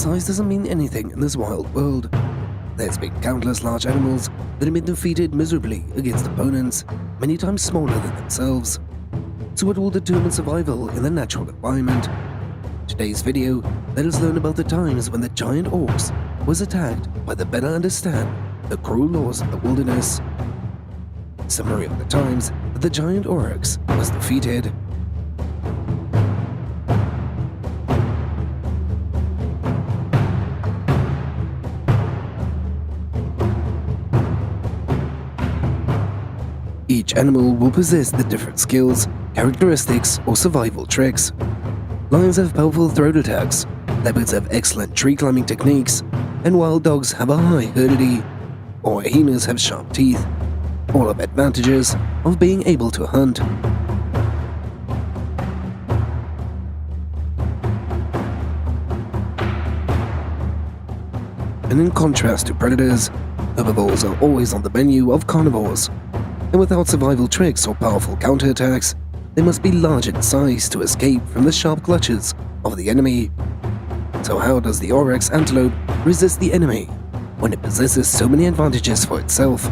size doesn't mean anything in this wild world. There's been countless large animals that have been defeated miserably against opponents many times smaller than themselves. So what will determine survival in the natural environment? Today's video, let us learn about the times when the giant oryx was attacked by the better understand the cruel laws of the wilderness. Summary of the times that the giant oryx was defeated. Each animal will possess the different skills, characteristics, or survival tricks. Lions have powerful throat attacks, leopards have excellent tree climbing techniques, and wild dogs have a high herdity, or hyenas have sharp teeth, all have advantages of being able to hunt. And in contrast to predators, herbivores are always on the menu of carnivores, and without survival tricks or powerful counterattacks, they must be large in size to escape from the sharp clutches of the enemy. So how does the Oryx antelope resist the enemy when it possesses so many advantages for itself?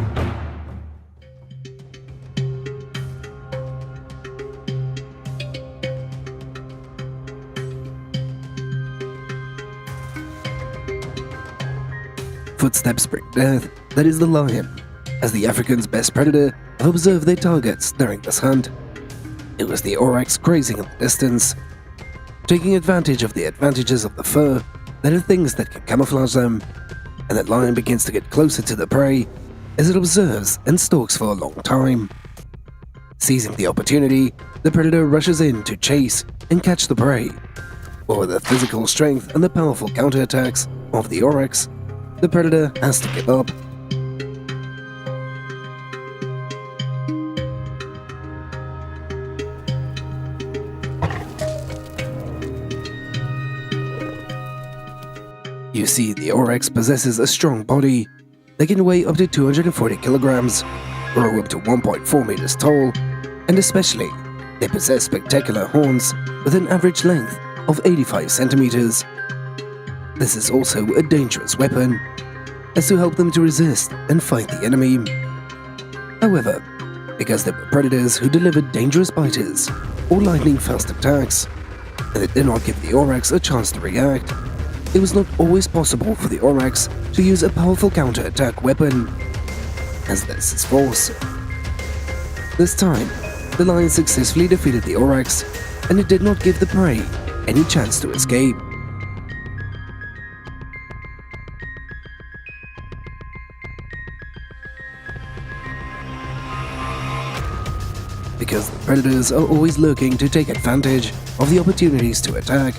Footsteps bring death, that is the lion, as the African's best predator have observed their targets during this hunt. It was the Oryx grazing in the distance. Taking advantage of the advantages of the fur, there are things that can camouflage them, and the lion begins to get closer to the prey as it observes and stalks for a long time. Seizing the opportunity, the predator rushes in to chase and catch the prey. But with the physical strength and the powerful counterattacks of the Oryx, the predator has to give up. You see, the Oryx possesses a strong body. They can weigh up to 240 kilograms, grow up to 1.4 meters tall, and especially, they possess spectacular horns with an average length of 85 centimeters. This is also a dangerous weapon, as to help them to resist and fight the enemy. However, because they were predators who delivered dangerous biters or lightning-fast attacks, and they did not give the Oryx a chance to react, it was not always possible for the Oryx to use a powerful counterattack weapon, as this is force. This time, the lion successfully defeated the Oryx, and it did not give the prey any chance to escape. Because the predators are always lurking to take advantage of the opportunities to attack,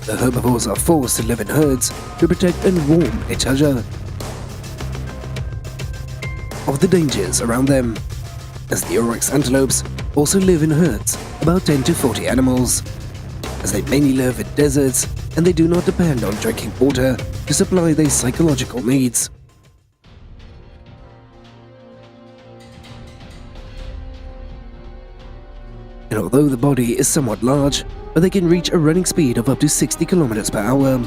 the herbivores are forced to live in herds to protect and warn each other of the dangers around them, as the Oryx antelopes also live in herds, about 10 to 40 animals, as they mainly live in deserts and they do not depend on drinking water to supply their psychological needs. And although the body is somewhat large, but they can reach a running speed of up to 60 kilometers per hour,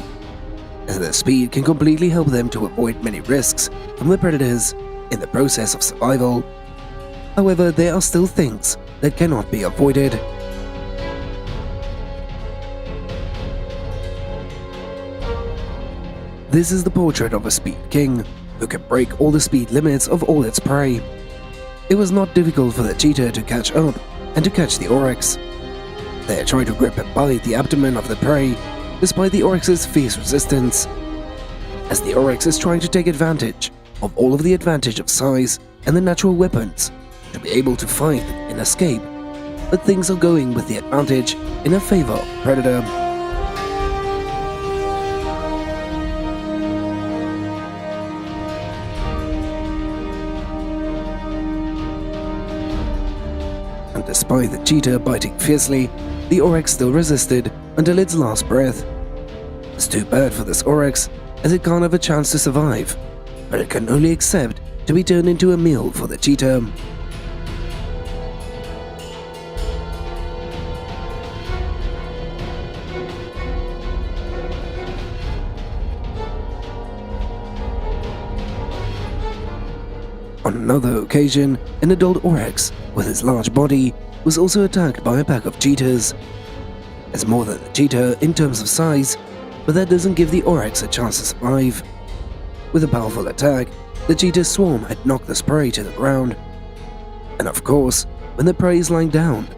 as their speed can completely help them to avoid many risks from the predators in the process of survival. However, there are still things that cannot be avoided. This is the portrait of a speed king who can break all the speed limits of all its prey. It was not difficult for the cheetah to catch up and to catch the Oryx. They are trying to grip and bite the abdomen of the prey, despite the Oryx's fierce resistance, as the Oryx is trying to take advantage of all of the advantage of size and the natural weapons to be able to fight and escape, but things are going with the advantage in a favor of the predator. And despite the cheetah biting fiercely, the Oryx still resisted until its last breath. It's too bad for this Oryx, as it can't have a chance to survive, but it can only accept to be turned into a meal for the cheetah. On another occasion, an adult Oryx, with its large body, was also attacked by a pack of cheetahs. It's more than the cheetah in terms of size, but that doesn't give the Oryx a chance to survive. With a powerful attack, the cheetah swarm had knocked this prey to the ground. And of course, when the prey is lying down,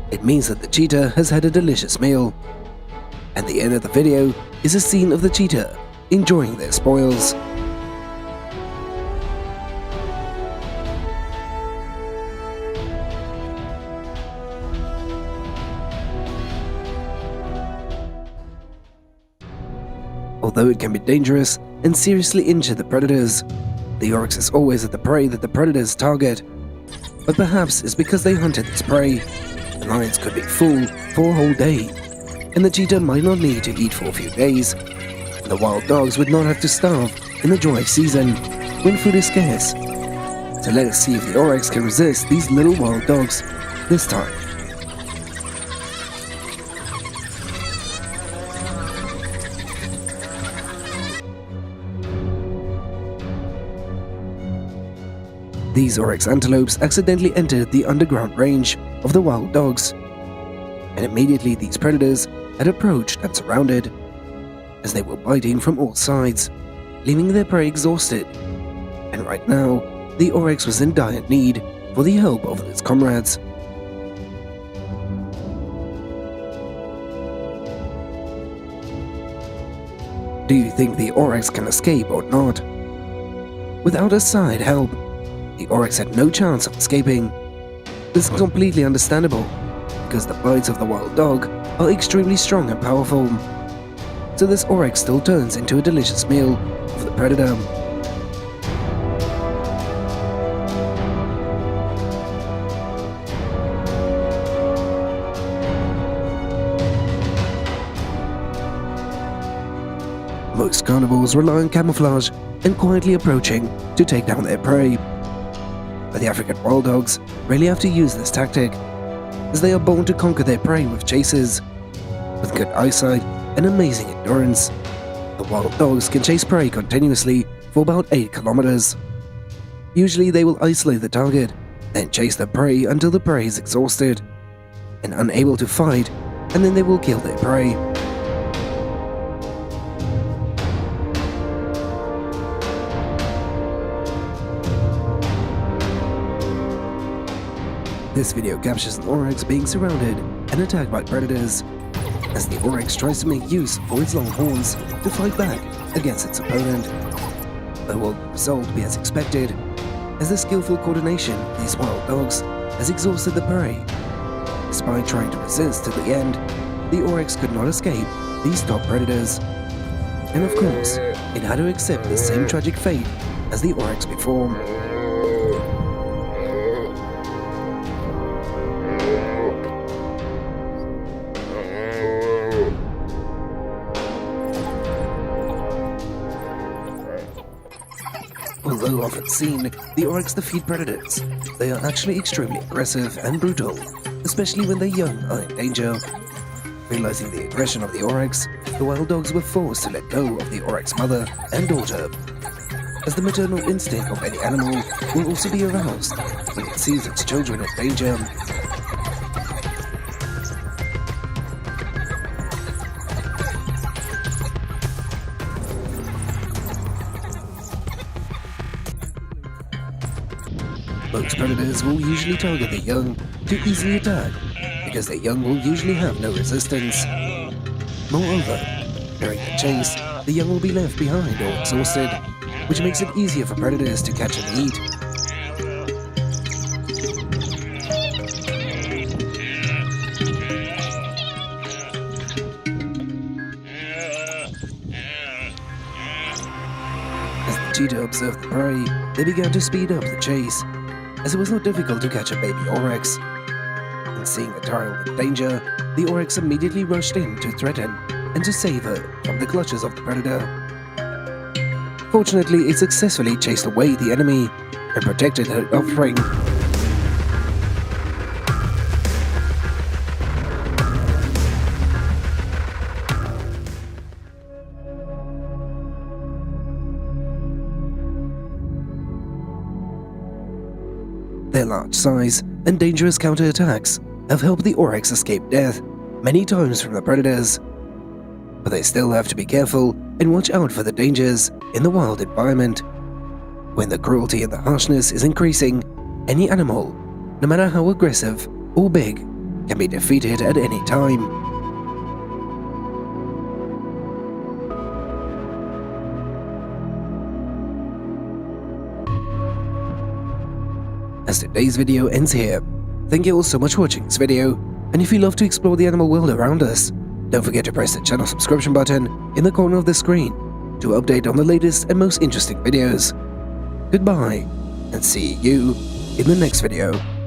it means that the cheetah has had a delicious meal. And the end of the video is a scene of the cheetah enjoying their spoils. Although it can be dangerous and seriously injure the predators, the Oryx is always at the prey that the predators target. But perhaps it's because they hunted this prey. The lions could be full for a whole day, and the cheetah might not need to eat for a few days. The wild dogs would not have to starve in the dry season, when food is scarce. So let us see if the Oryx can resist these little wild dogs this time. These Oryx antelopes accidentally entered the underground range of the wild dogs, and immediately these predators had approached and surrounded, as they were biting from all sides, leaving their prey exhausted. And right now, the Oryx was in dire need for the help of its comrades. Do you think the Oryx can escape or not? Without a side help, the Oryx had no chance of escaping. This is completely understandable, because the bites of the wild dog are extremely strong and powerful. So this Oryx still turns into a delicious meal of the predator. Most carnivores rely on camouflage and quietly approaching to take down their prey. But the African wild dogs rarely have to use this tactic, as they are born to conquer their prey with chases. With good eyesight and amazing endurance, the wild dogs can chase prey continuously for about 8 kilometers. Usually they will isolate the target, then chase the prey until the prey is exhausted and unable to fight, and then they will kill their prey. This video captures an Oryx being surrounded and attacked by predators, as the Oryx tries to make use of its long horns to fight back against its opponent. But will the result be as expected, as the skillful coordination of these wild dogs has exhausted the prey? Despite trying to resist to the end, the Oryx could not escape these top predators. And of course, it had to accept the same tragic fate as the Oryx before. Although often seen, the Oryx defeat predators. They are actually extremely aggressive and brutal, especially when their young are in danger. Realizing the aggression of the Oryx, the wild dogs were forced to let go of the Oryx mother and daughter, as the maternal instinct of any animal will also be aroused when it sees its children in danger. Most predators will usually target their young to easily attack, because their young will usually have no resistance. Moreover, during the chase, the young will be left behind or exhausted, which makes it easier for predators to catch and eat. As the cheetah observed the prey, they began to speed up the chase, as it was not difficult to catch a baby Oryx. And seeing the child in danger, the Oryx immediately rushed in to threaten and to save her from the clutches of the predator. Fortunately, it successfully chased away the enemy and protected her offspring. Their large size and dangerous counterattacks have helped the Oryx escape death many times from the predators. But they still have to be careful and watch out for the dangers in the wild environment. When the cruelty and the harshness is increasing, any animal, no matter how aggressive or big, can be defeated at any time. As today's video ends here, thank you all so much for watching this video, and if you love to explore the animal world around us, don't forget to press the channel subscription button in the corner of the screen to update on the latest and most interesting videos. Goodbye, and see you in the next video.